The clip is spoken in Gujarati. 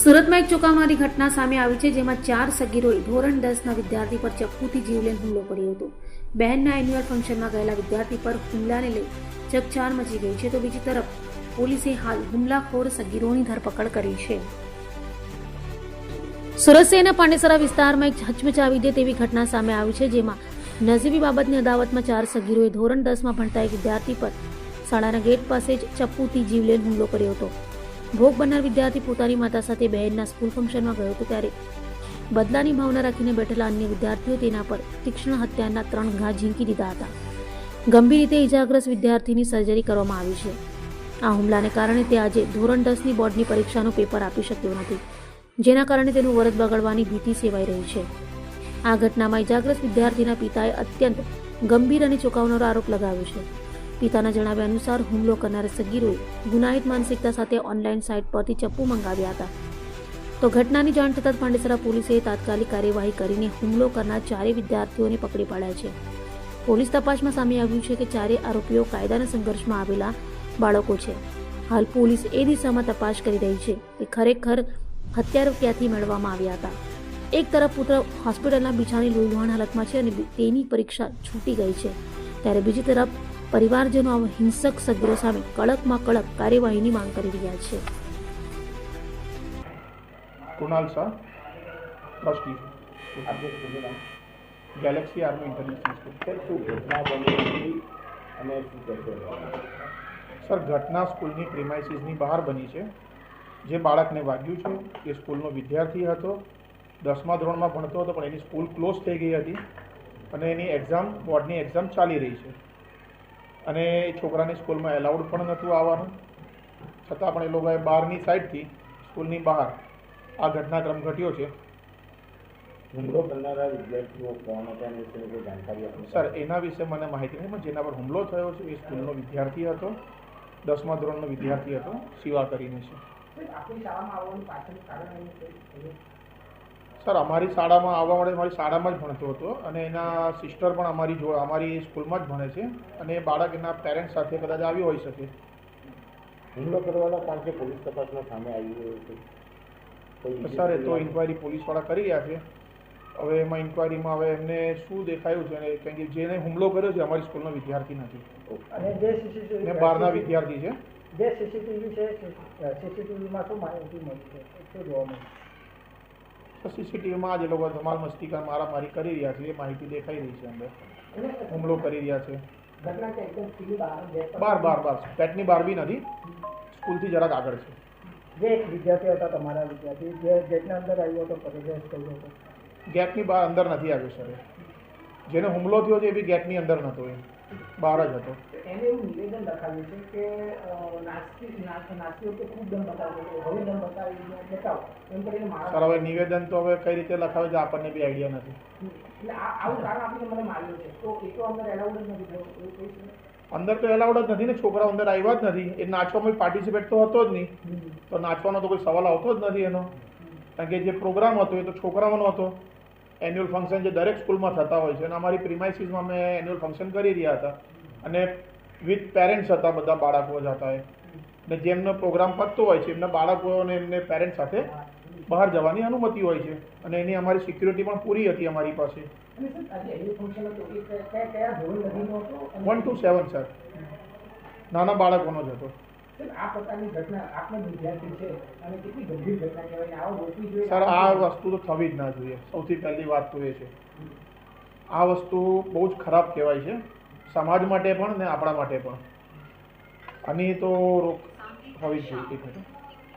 સુરતમાં એક ચોંકાવનારી ઘટના સામે આવી છે, જેમાં 4 સગીરોએ ધોરણ 10ના વિદ્યાર્થી પર ચપ્પુથી જીવલેણ હુમલો કર્યો હતો. બહેનના એન્યુઅલ ફંક્શનમાં ગયેલા વિદ્યાર્થી પર હુમલાને લઈ ચકચાર મચી ગઈ છે, તો બીજી તરફ પોલીસે હાલ હુમલાખોર સગીરોની ધરપકડ કરી છે. સુરત શહેરના પાંડેસરા વિસ્તારમાં એક હચમચાવી દે તેવી ઘટના સામે આવી છે, જેમાં નજીવી બાબતની અદાવતમાં 4 સગીરોએ ધોરણ 10માં ભણતા એક વિદ્યાર્થી પર શાળાના ગેટ પાસે જ ચપ્પુથી જીવલેણ હુમલો કર્યો હતો. ભોગ બનનાર વિદ્યાર્થી પોતાની માતા સાથે બહેનના સ્કૂલ ફંક્શનમાં ગયો હતો, ત્યારે બદલાની ભાવના રાખીને બેઠેલા અન્ય વિદ્યાર્થીઓ તેના પર તીક્ષ્ણ હત્યાના 3 ઘા ઝીંકી દીધા હતા. ગંભીર રીતે ઇજાગ્રસ્ત વિદ્યાર્થીની સર્જરી કરવામાં આવી છે. આ હુમલાને કારણે તે આજે ધોરણ 10ની બોર્ડની પરીક્ષાનું પેપર આપી શક્યો નથી, જેના કારણે તેનું વરદ બગડવાની ભીતિ સેવાઈ રહી છે. આ ઘટનામાં ઇજાગ્રસ્ત વિદ્યાર્થીના પિતાએ અત્યંત ગંભીર અને ચોંકાવનારો આરોપ લગાવ્યો છે. પિતાના જણાવ્યા અનુસાર હુમલો કરનાર સગીરોએ ગુનાહિત માનસિકતા સાથે ઓનલાઈન સાઇટ પરથી ચપ્પુ મંગાવ્યા હતા. તો ઘટનાની જાણ થતાં પાંડેસરા પોલીસે તાત્કાલિક કાર્યવાહી કરીને હુમલો કરનાર 4 વિદ્યાર્થીઓને પકડી પાડ્યા છે. પોલીસ તપાસમાં સામે આવ્યું છે કે 4 આરોપીઓ કાયદાના સંઘર્ષમાં આવેલા બાળકો છે. હાલ પોલીસ એ દિશામાં તપાસ કરી રહી છે કે ખરેખર હત્યારો ક્યાંથી મેળવવામાં આવ્યા હતા. એક તરફ પુત્ર હોસ્પિટલના બિછાની લોહીલુહાણ હાલતમાં છે અને તેની પરીક્ષા છૂટી ગઈ છે, ત્યારે બીજી તરફ પરિવારજનો આ હિંસક સગીરો સામે કડકમાં કડક કાર્યવાહીની માંગ કરી રહ્યા છે. Kunal Shah trustee Galaxy army intelligence sir घटना स्कूलની પ્રીમાઇસીસની બહાર બની છે. જે બાળકને વાગ્યું છે એ સ્કૂલનો વિદ્યાર્થી હતો, 10મા ધોરણમાં ભણતો હતો, પણ એની સ્કૂલ ક્લોઝ થઈ ગઈ હતી અને એની એક્ઝામ બોર્ડની એક્ઝામ ચાલી રહી છે અને એ છોકરાની સ્કૂલમાં એલાઉડ પણ નહોતું આવવાનું, છતાં પણ એ લોકોએ બહારની સાઈડથી સ્કૂલની બહાર આ ઘટનાક્રમ ઘટ્યો છે. હુમલો કરનારા વિદ્યાર્થીઓ કોણ હતા અને વિશે કોઈ જાણકારી આપી? સર એના વિશે મને માહિતી નહીં, પણ જેના પર હુમલો થયો છે એ સ્કૂલનો વિદ્યાર્થી હતો, 10મા ધોરણનો વિદ્યાર્થી હતો, શિવા કરીને છે. સર અમારી શાળામાં આવવા માટે મારી શાળામાં જ ભણતો હતો અને એના સિસ્ટર પણ અમારી સ્કૂલમાં જ ભણે છે અને એ બાળક એના પેરેન્ટ્સ સાથે કદાચ આવ્યો હોઈ શકે. હુમલો કરવાના કારણ કે પોલીસ તપાસમાં સામે આવ્યું છે. સર એ તો ઇન્કવાયરી પોલીસવાળા કરી રહ્યા છે. હવે એમાં ઇન્કવાયરીમાં હવે એમને શું દેખાયું છે, કારણ કે જેને હુમલો કર્યો છે અમારી સ્કૂલનો વિદ્યાર્થી નથી અને જે સીસીટીવી ને બહારના વિદ્યાર્થી છે. જે સીસીટીવી છે સીસીટીવીમાં શું માહિતી મળી છે, શું જોવા મળ્યું? તો સીસીટીવીમાં આજે લોકો ધમાલ મસ્તી મારામારી કરી રહ્યા છે એ માહિતી દેખાઈ રહી છે. અંદર હુમલો કરી રહ્યા છે. બાર પેટની બહાર બી નથી, સ્કૂલથી જરાક આગળ છે. જે એક વિદ્યાર્થી હતા તમારા વિદ્યાર્થી જે ગેટના અંદર આવ્યો હતો, પ્રવેશ કર્યો હતો, ગેટની બહાર અંદર નથી આવ્યો સર. જેને હુમલો થયો છે એ બી ગેટની અંદર નહોતો, એ બહાર જ હતો. એને એવું નિવેદન લખાવ્યું છે કે નાસ્તી વખતે ખૂબ દમ બતાવ્યો, હવે દમ બતાવો એમ કરીને સર હવે નિવેદન તો હવે કઈ રીતે લખાવે છે આપણને બી આઈડિયા નથી. એટલે આવું કારણ આપીને મને માર્યું છે, તો એ તો અંદર એલાઉડ જ નથી થયો એવું કહી છે. અંદર તો એલાઉડ જ નથી ને, છોકરાઓ અંદર આવ્યા જ નથી. એ નાચવામાં પાર્ટિસિપેટ તો હતો જ નહીં, તો નાચવાનો તો કોઈ સવાલ આવતો જ નથી એનો, કારણ કે જે પ્રોગ્રામ હતો એ તો છોકરાઓનો હતો. એન્યુઅલ ફંક્શન જે દરેક સ્કૂલમાં થતા હોય છે અને અમારી પ્રીમાઇસીસમાં અમે એન્યુઅલ ફંક્શન કરી રહ્યા હતા અને વિથ પેરેન્ટ્સ હતા, બધા બાળકો જ હતા એ, ને જેમનો પ્રોગ્રામ પતતો હોય છે એમના બાળકો અને એમને પેરેન્ટ્સ સાથે બહાર જવાની અનુમતિ હોય છે અને એની અમારી સિક્યુરિટી પણ પૂરી હતી અમારી પાસે. 1 to 7 સર, નાના બાળકોનો જ હતો. આ પ્રકારની ઘટના આપનો વિદ્યાર્થી છે અને કેટલી ગંભીર ઘટના કહેવાય, આવું રોકવી જોઈએ. સર આ વસ્તુ તો થવી જ ના જોઈએ. સૌથી પહેલી વાત તો એ છે, આ વસ્તુ બહુ જ ખરાબ કહેવાય છે સમાજ માટે પણ ને આપણા માટે પણ. આની તો રોક થવી જ જોઈએ.